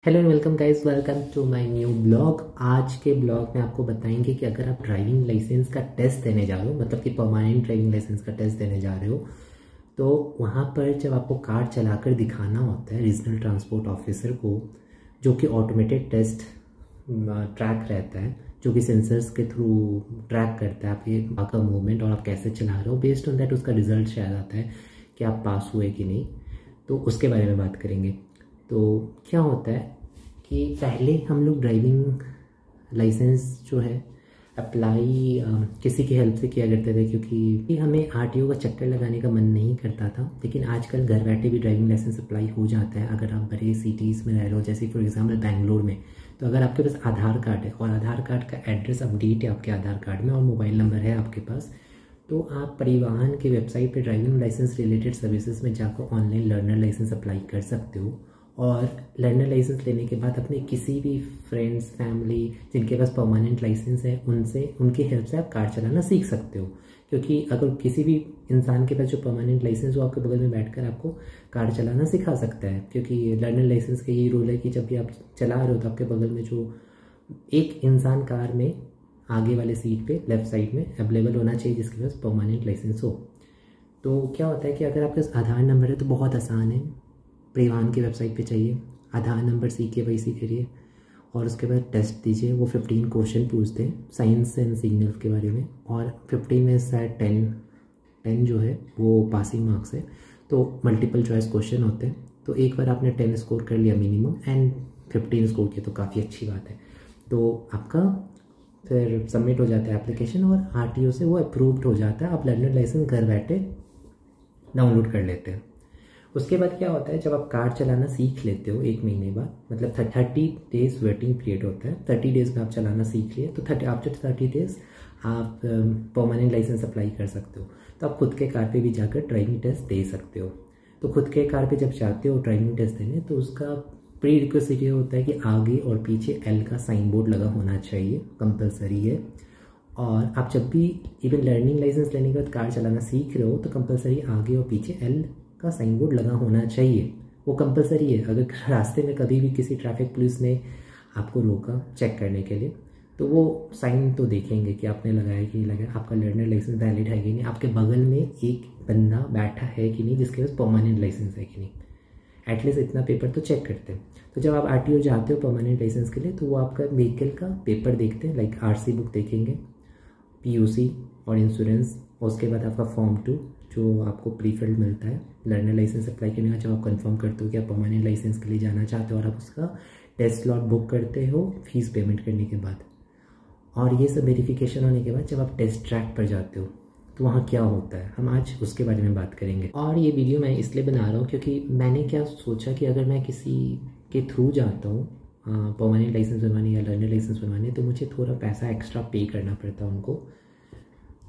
Hello and welcome guys, welcome to my new blog. आज के blog में आपको बताएंगे कि अगर आप ड्राइविंग लाइसेंस का टेस्ट देने जा रहे हो, मतलब कि परमानेंट ड्राइविंग लाइसेंस का टेस्ट देने जा रहे हो, तो वहाँ पर जब आपको कार चलाकर दिखाना होता है रीजनल ट्रांसपोर्ट ऑफिसर को, जो कि ऑटोमेटेड टेस्ट ट्रैक रहता है, जो कि सेंसर्स के थ्रू ट्रैक करता है आपके कार का मूवमेंट और आप कैसे चला रहे हो। बेस्ड ऑन दैट उसका रिजल्ट शायद आता है कि आप पास हुए कि नहीं। तो उसके बारे में बात करेंगे। तो क्या होता है कि पहले हम लोग ड्राइविंग लाइसेंस जो है अप्लाई किसी की हेल्प से किया करते थे, क्योंकि हमें आरटीओ का चक्कर लगाने का मन नहीं करता था। लेकिन आजकल घर बैठे भी ड्राइविंग लाइसेंस अप्लाई हो जाता है अगर आप बड़े सिटीज़ में रह रहे हो, जैसे फॉर एग्जांपल बेंगलोर में। तो अगर आपके पास आधार कार्ड है और आधार कार्ड का एड्रेस अपडेट है आपके आधार कार्ड में और मोबाइल नंबर है आपके पास, तो आप परिवहन की वेबसाइट पे ड्राइविंग लाइसेंस रिलेटेड सर्विसेज में जाकर ऑनलाइन लर्नर लाइसेंस अप्लाई कर सकते हो। और लर्नर लाइसेंस लेने के बाद अपने किसी भी फ्रेंड्स, फैमिली जिनके पास परमानेंट लाइसेंस है उनकी हेल्प से आप कार चलाना सीख सकते हो। क्योंकि अगर किसी भी इंसान के पास जो परमानेंट लाइसेंस हो, आपके बगल में बैठकर आपको कार चलाना सिखा सकता है। क्योंकि लर्नर लाइसेंस का यही रूल है कि जब भी आप चला रहे हो तो आपके बगल में जो एक इंसान कार में आगे वाले सीट पे लेफ्ट साइड में अवेलेबल होना चाहिए जिसके पास परमानेंट लाइसेंस हो। तो क्या होता है कि अगर आपके पास आधार नंबर है तो बहुत आसान है, परिवहन की वेबसाइट पे चाहिए, आधार नंबर CKYC करिए और उसके बाद टेस्ट दीजिए। वो 15 क्वेश्चन पूछते हैं साइंस एंड सिग्नल के बारे में, और 15 में शायद 10 जो है वो पासिंग मार्क्स है। तो मल्टीपल चॉइस क्वेश्चन होते हैं। तो एक बार आपने 10 स्कोर कर लिया मिनिमम एंड 15 स्कोर किया तो काफ़ी अच्छी बात है। तो आपका फिर सबमिट हो जाता है एप्लीकेशन और आरटीओ से वो अप्रूव्ड हो जाता है। आप लर्नर लाइसेंस घर बैठे डाउनलोड कर लेते हैं। उसके बाद क्या होता है, जब आप कार चलाना सीख लेते हो 1 महीने बाद, मतलब 30 डेज वेटिंग पीरियड होता है। 30 डेज में आप चलाना सीख लिए तो आफ्टर 30 डेज आप परमानेंट लाइसेंस अप्लाई कर सकते हो। तो आप खुद के कार पे भी जाकर ड्राइविंग टेस्ट दे सकते हो। तो खुद के कार पे जब जाते हो ड्राइविंग टेस्ट देने, तो उसका प्री रिक्वेस्ट ये होता है कि आगे और पीछे L का साइन बोर्ड लगा होना चाहिए, कंपलसरी है। और आप जब भी इवन लर्निंग लाइसेंस लेने के बाद कार चलाना सीख रहे हो तो कंपलसरी आगे और पीछे L का साइन बोर्ड लगा होना चाहिए, वो कंपलसरी है। अगर रास्ते में कभी भी किसी ट्रैफिक पुलिस ने आपको रोका चेक करने के लिए, तो वो साइन तो देखेंगे कि आपने लगाया कि नहीं लगाया, आपका लर्नर लाइसेंस वैलिड है कि नहीं, आपके बगल में एक बंदा बैठा है कि नहीं जिसके पास परमानेंट लाइसेंस है कि नहीं। एटलीस्ट इतना पेपर तो चेक करते हैं। तो जब आप आरटीओ जाते हो परमानेंट लाइसेंस के लिए, तो वो आपका व्हीकल का पेपर देखते हैं, लाइक RC बुक देखेंगे, PUC और इंश्योरेंस। उसके बाद आपका फॉर्म 2 जो आपको प्रीफिल्ड मिलता है लर्नर लाइसेंस अप्लाई करने का, जब आप कंफर्म करते हो कि आप परमानेंट लाइसेंस के लिए जाना चाहते हो और आप उसका टेस्ट स्लॉट बुक करते हो फीस पेमेंट करने के बाद। और ये सब वेरिफिकेशन होने के बाद जब आप टेस्ट ट्रैक पर जाते हो तो वहाँ क्या होता है, हम आज उसके बारे में बात करेंगे। और ये वीडियो मैं इसलिए बना रहा हूँ क्योंकि मैंने क्या सोचा कि अगर मैं किसी के थ्रू जाता हूँ परमानेंट लाइसेंस बनवाने या लर्नर लाइसेंस बनवाने, तो मुझे थोड़ा पैसा एक्स्ट्रा पे करना पड़ता है उनको।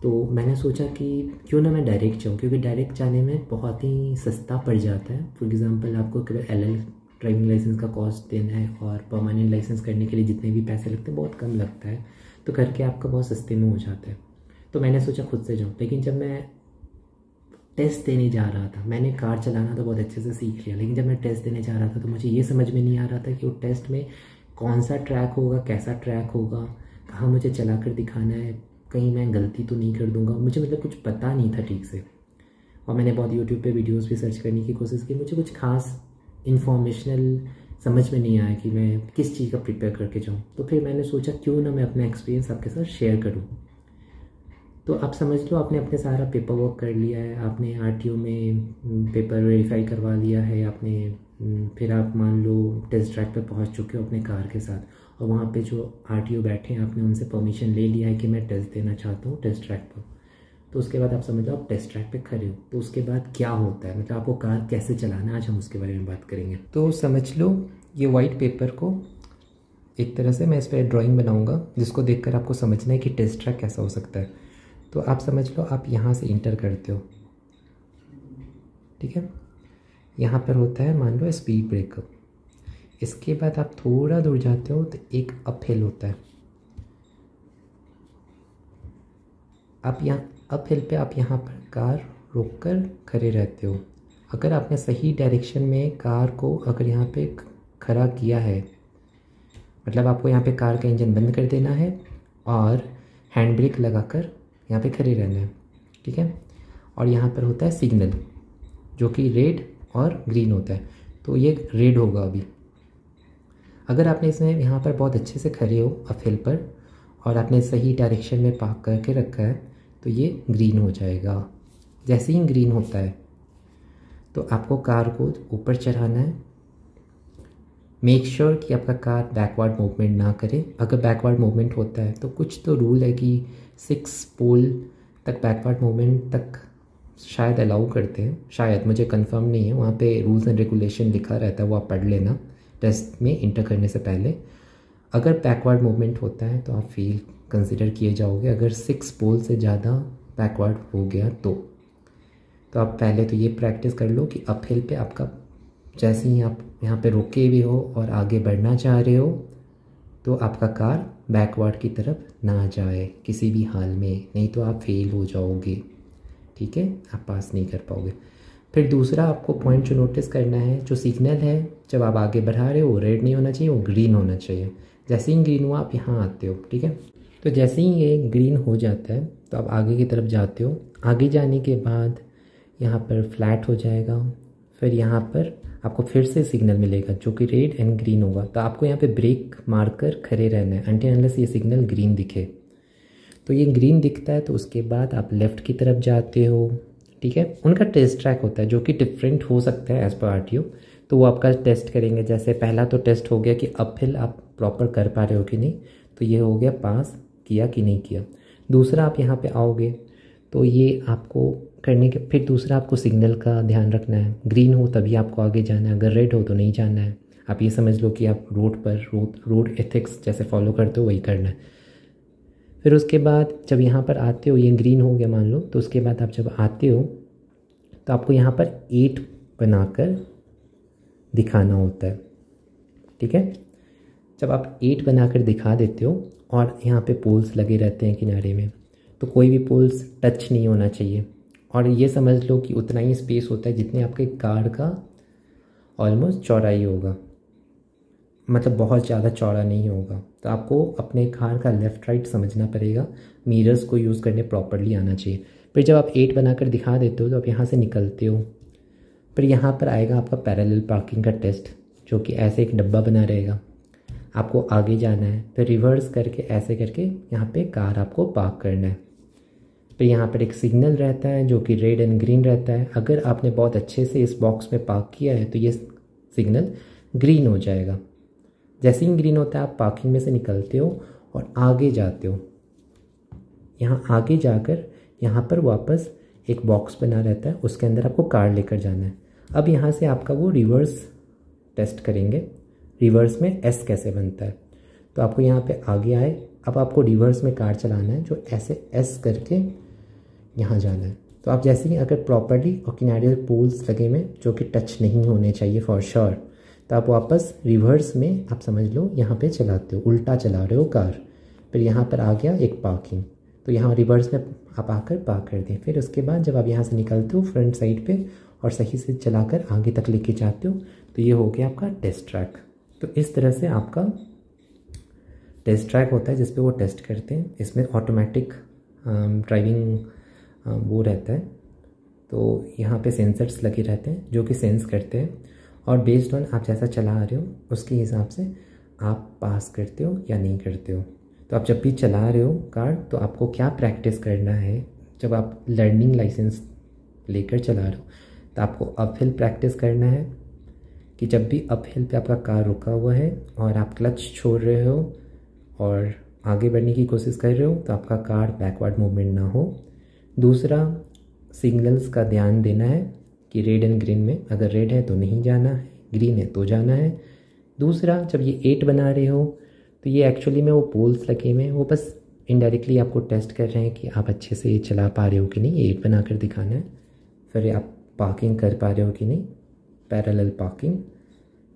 तो मैंने सोचा कि क्यों ना मैं डायरेक्ट जाऊँ, क्योंकि डायरेक्ट जाने में बहुत ही सस्ता पड़ जाता है। फॉर एग्जांपल आपको केवल LL ड्राइविंग लाइसेंस का कॉस्ट देना है और परमानेंट लाइसेंस करने के लिए जितने भी पैसे लगते हैं बहुत कम लगता है, तो करके आपका बहुत सस्ते में हो जाता है। तो मैंने सोचा खुद से जाऊँ। लेकिन जब मैं टेस्ट देने जा रहा था, मैंने कार चलाना तो बहुत अच्छे से सीख लिया, लेकिन जब मैं टेस्ट देने जा रहा था तो मुझे ये समझ में नहीं आ रहा था कि वो टेस्ट में कौन सा ट्रैक होगा, कैसा ट्रैक होगा, कहाँ मुझे चला कर दिखाना है, कहीं मैं गलती तो नहीं कर दूंगा। मुझे मतलब कुछ पता नहीं था ठीक से। और मैंने बहुत यूट्यूब पे वीडियोस भी सर्च करने की कोशिश की, मुझे कुछ खास इन्फॉर्मेशनल समझ में नहीं आया कि मैं किस चीज़ का प्रिपेयर करके जाऊँ। तो फिर मैंने सोचा क्यों ना मैं अपना एक्सपीरियंस आपके साथ शेयर करूँ। तो आप समझ लो आपने अपने सारा पेपर वर्क कर लिया है, आपने आरटीओ में पेपर वेरीफाई करवा लिया है आपने, फिर आप मान लो टेस्ट ट्रैक पे पहुंच चुके हो अपने कार के साथ, और वहाँ पे जो आरटीओ बैठे हैं आपने उनसे परमिशन ले लिया है कि मैं टेस्ट देना चाहता हूँ टेस्ट ट्रैक पर। तो उसके बाद आप समझ लो आप टेस्ट ट्रैक पे खड़े हो, तो उसके बाद क्या होता है, मतलब आपको कार कैसे चलाना है, आज हम उसके बारे में बात करेंगे। तो समझ लो ये वाइट पेपर को एक तरह से मैं इस पर ड्राइंग बनाऊँगा जिसको देख कर आपको समझना है कि टेस्ट ट्रैक कैसा हो सकता है। तो आप समझ लो आप यहाँ से इंटर करते हो, ठीक है। यहाँ पर होता है मान लो स्पीड ब्रेकर। इसके बाद आप थोड़ा दूर जाते हो तो एक अप हिल होता है। आप यहाँ अप हिल पे आप यहाँ पर कार रोक कर खड़े रहते हो। अगर आपने सही डायरेक्शन में कार को अगर यहाँ पे खड़ा किया है, मतलब आपको यहाँ पे कार का इंजन बंद कर देना है और हैंड ब्रेक लगाकर यहाँ पे खड़े रहना है, ठीक है। और यहाँ पर होता है सिग्नल जो कि रेड और ग्रीन होता है, तो ये रेड होगा अभी। अगर आपने इसमें यहाँ पर बहुत अच्छे से खड़े हो अपहिल पर और आपने सही डायरेक्शन में पार्क करके रखा है तो ये ग्रीन हो जाएगा। जैसे ही ग्रीन होता है तो आपको कार को ऊपर चढ़ाना है। मेक श्योर कि आपका कार बैकवर्ड मूवमेंट ना करे। अगर बैकवर्ड मूवमेंट होता है तो कुछ तो रूल है कि 6 पोल तक बैकवर्ड मूवमेंट तक शायद अलाउ करते हैं, शायद, मुझे कंफर्म नहीं है, वहाँ पे रूल्स एंड रेगुलेशन लिखा रहता है, वो आप पढ़ लेना टेस्ट में इंटर करने से पहले। अगर बैकवर्ड मूवमेंट होता है तो आप फेल कंसिडर किए जाओगे, अगर 6 पोल से ज़्यादा बैकवर्ड हो गया तो आप पहले तो ये प्रैक्टिस कर लो कि अपहिल पे आपका जैसे ही आप यहाँ पे रुके भी हो और आगे बढ़ना चाह रहे हो तो आपका कार बैकवर्ड की तरफ ना जाए किसी भी हाल में, नहीं तो आप फेल हो जाओगे, ठीक है, आप पास नहीं कर पाओगे। फिर दूसरा आपको पॉइंट जो नोटिस करना है, जो सिग्नल है जब आप आगे बढ़ा रहे हो रेड नहीं होना चाहिए, वो ग्रीन होना चाहिए। जैसे ही ग्रीन हुआ आप यहाँ आते हो, ठीक है। तो जैसे ही ये ग्रीन हो जाता है तो आप आगे की तरफ जाते हो। आगे जाने के बाद यहाँ पर फ्लैट हो जाएगा, फिर यहाँ पर आपको फिर से सिग्नल मिलेगा जो कि रेड एंड ग्रीन होगा। तो आपको यहाँ पे ब्रेक मारकर खड़े रहना है अनटिल अनलेस ये सिग्नल ग्रीन दिखे। तो ये ग्रीन दिखता है तो उसके बाद आप लेफ़्ट की तरफ जाते हो, ठीक है। उनका टेस्ट ट्रैक होता है जो कि डिफरेंट हो सकता है एज़ पर आरटीओ, तो वो आपका टेस्ट करेंगे। जैसे पहला तो टेस्ट हो गया कि अपहिल आप प्रॉपर कर पा रहे हो कि नहीं, तो ये हो गया पास किया कि नहीं किया। दूसरा आप यहाँ पे आओगे तो ये आपको करने के, फिर दूसरा आपको सिग्नल का ध्यान रखना है, ग्रीन हो तभी आपको आगे जाना है, अगर रेड हो तो नहीं जाना है। आप ये समझ लो कि आप रोड एथिक्स जैसे फॉलो करते हो वही करना है। फिर उसके बाद जब यहाँ पर आते हो, ये ग्रीन हो गया मान लो, तो उसके बाद आप जब आते हो तो आपको यहाँ पर 8 बनाकर दिखाना होता है, ठीक है। जब आप 8 बनाकर दिखा देते हो और यहाँ पे पोल्स लगे रहते हैं किनारे में, तो कोई भी पोल्स टच नहीं होना चाहिए। और ये समझ लो कि उतना ही स्पेस होता है जितने आपके कार का ऑलमोस्ट चौड़ाई होगा, मतलब बहुत ज़्यादा चौड़ा नहीं होगा। तो आपको अपने कार का लेफ़्ट राइट समझना पड़ेगा, मिरर्स को यूज़ करने प्रॉपरली आना चाहिए। फिर जब आप 8 बनाकर दिखा देते हो तो आप यहाँ से निकलते हो, फिर यहाँ पर आएगा आपका पैरेलल पार्किंग का टेस्ट, जो कि ऐसे एक डब्बा बना रहेगा, आपको आगे जाना है, फिर रिवर्स करके ऐसे करके यहाँ पे कार आपको पार्क करना है। फिर यहाँ पर एक सिग्नल रहता है जो कि रेड एंड ग्रीन रहता है। अगर आपने बहुत अच्छे से इस बॉक्स में पार्क किया है तो ये सिग्नल ग्रीन हो जाएगा। जैसे ही ग्रीन होता है आप पार्किंग में से निकलते हो और आगे जाते हो। यहाँ आगे जाकर यहाँ पर वापस एक बॉक्स बना रहता है, उसके अंदर आपको कार लेकर जाना है। अब यहाँ से आपका वो रिवर्स टेस्ट करेंगे, रिवर्स में एस कैसे बनता है। तो आपको यहाँ पे आगे आए, अब आपको रिवर्स में कार चलाना है, जो ऐसे एस करके यहाँ जाना है। तो आप जैसे ही अगर प्रॉपरली और किनारे पोल्स लगे हुए जो कि टच नहीं होने चाहिए फॉर श्योर, तो आप वापस रिवर्स में आप समझ लो यहाँ पे चलाते हो, उल्टा चला रहे हो कार। फिर यहाँ पर आ गया एक पार्किंग, तो यहाँ रिवर्स में आप आकर पार्क कर दें। फिर उसके बाद जब आप यहाँ से निकलते हो फ्रंट साइड पे और सही से चलाकर आगे तक लेके जाते हो, तो ये हो गया आपका टेस्ट ट्रैक। तो इस तरह से आपका टेस्ट ट्रैक होता है जिस पे वो टेस्ट करते हैं। इसमें ऑटोमेटिक ड्राइविंग वो रहता है, तो यहाँ पे सेंसर्स लगे रहते हैं जो कि सेंस करते हैं और बेस्ड ऑन आप जैसा चला रहे हो उसके हिसाब से आप पास करते हो या नहीं करते हो। तो आप जब भी चला रहे हो कार, तो आपको क्या प्रैक्टिस करना है, जब आप लर्निंग लाइसेंस लेकर चला रहे हो तो आपको अपहिल प्रैक्टिस करना है कि जब भी अपहिल पे आपका कार रुका हुआ है और आप क्लच छोड़ रहे हो और आगे बढ़ने की कोशिश कर रहे हो तो आपका कार बैकवर्ड मूवमेंट ना हो। दूसरा, सिग्नल्स का ध्यान देना है कि रेड एंड ग्रीन में, अगर रेड है तो नहीं जाना है, ग्रीन है तो जाना है। दूसरा, जब ये 8 बना रहे हो तो ये एक्चुअली में वो पोल्स लगे हुए हैं, वो बस इनडायरेक्टली आपको टेस्ट कर रहे हैं कि आप अच्छे से चला पा रहे हो कि नहीं, 8 बनाकर दिखाना है। फिर आप पार्किंग कर पा रहे हो कि नहीं, पैरेलल पार्किंग।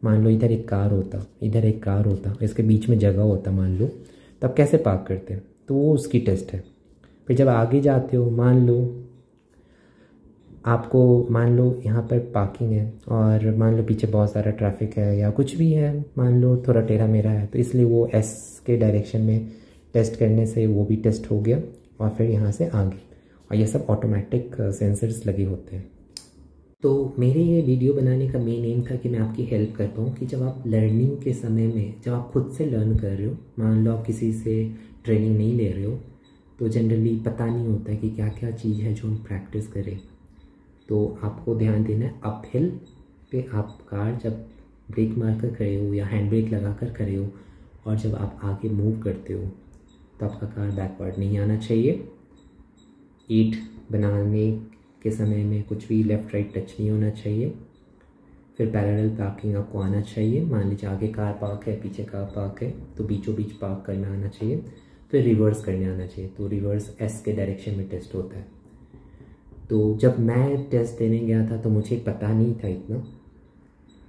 मान लो इधर एक कार होता, इधर एक कार होता, इसके बीच में जगह होता मान लो, तब कैसे पार्क करते हैं, तो वो उसकी टेस्ट है। फिर जब आगे जाते हो, मान लो आपको मान लो यहाँ पर पार्किंग है और मान लो पीछे बहुत सारा ट्रैफिक है या कुछ भी है, मान लो थोड़ा टेढ़ा मेढ़ा है, तो इसलिए वो एस के डायरेक्शन में टेस्ट करने से वो भी टेस्ट हो गया और फिर यहाँ से आगे। और ये सब ऑटोमेटिक सेंसर्स लगे होते हैं। तो मेरे ये वीडियो बनाने का मेन एम था कि मैं आपकी हेल्प कर पाऊँ कि जब आप लर्निंग के समय में, जब आप खुद से लर्न कर रहे हो, मान लो आप किसी से ट्रेनिंग नहीं ले रहे हो, तो जनरली पता नहीं होता है कि क्या क्या चीज़ है जो हम प्रैक्टिस करें। तो आपको ध्यान देना है अप हिल पे आप कार जब ब्रेक मार कर खड़े हो या हैंड ब्रेक लगा कर खड़े हो और जब आप आगे मूव करते हो तो आपका कार बैकवर्ड नहीं आना चाहिए। ईट बनाने के समय में कुछ भी लेफ़्ट राइट टच नहीं होना चाहिए। फिर पैरेलल पार्किंग आपको आना चाहिए। मान लीजिए आगे कार पार्क है, पीछे कार पार्क है, तो बीचों बीच पार्क करना आना चाहिए। फिर रिवर्स करने आना चाहिए, तो रिवर्स एस के डायरेक्शन में टेस्ट होता है। तो जब मैं टेस्ट देने गया था तो मुझे पता नहीं था इतना,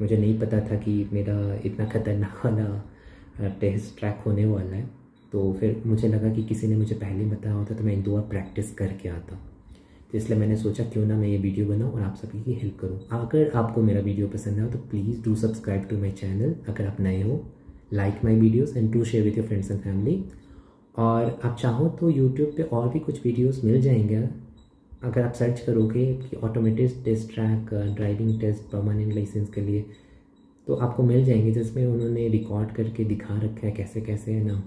मुझे नहीं पता था कि मेरा इतना खतरनाक वाला टेस्ट ट्रैक होने वाला है। तो फिर मुझे लगा कि किसी ने मुझे पहले बताया होता तो मैं 1-2 बार प्रैक्टिस करके आता। तो इसलिए मैंने सोचा क्यों ना मैं ये वीडियो बनाऊँ और आप सभी की हेल्प करूँ। अगर आपको मेरा वीडियो पसंद आए तो please do subscribe to my channel अगर आप नए हो, like my videos and do share with your friends and family. और आप चाहो तो यूट्यूब पे और भी कुछ वीडियोस मिल जाएंगे। अगर आप सर्च करोगे कि automated test track driving test permanent licence के लिए, तो आपको मिल जाएंगे जिसमें उन्होंने रिकॉर्ड करके दिखा रखा है कैसे कैसे है ना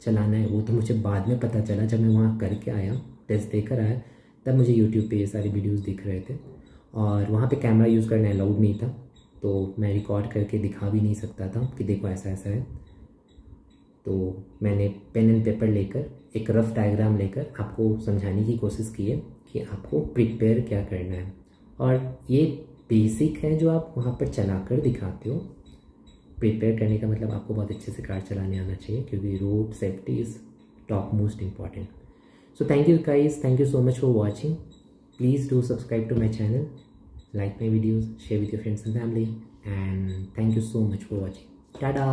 चलाना है। वो तो मुझे बाद में पता चला, जब मैं वहाँ करके आया, टेस्ट देकर आया, तब मुझे यूट्यूब पे ये सारी वीडियोस दिख रहे थे। और वहाँ पे कैमरा यूज़ करना अलाउड नहीं था, तो मैं रिकॉर्ड करके दिखा भी नहीं सकता था कि देखो ऐसा ऐसा है। तो मैंने पेन एंड पेपर लेकर एक रफ डायग्राम लेकर आपको समझाने की कोशिश की है कि आपको प्रिपेयर क्या करना है। और ये बेसिक है जो आप वहाँ पर चला कर दिखाते हो। प्रिपेयर करने का मतलब आपको बहुत अच्छे से कार चलाने आना चाहिए, क्योंकि road safety is top most important. So thank you guys, thank you so much for watching. Please do subscribe to my channel, like my videos, share with your friends and family, and thank you so much for watching. Tada!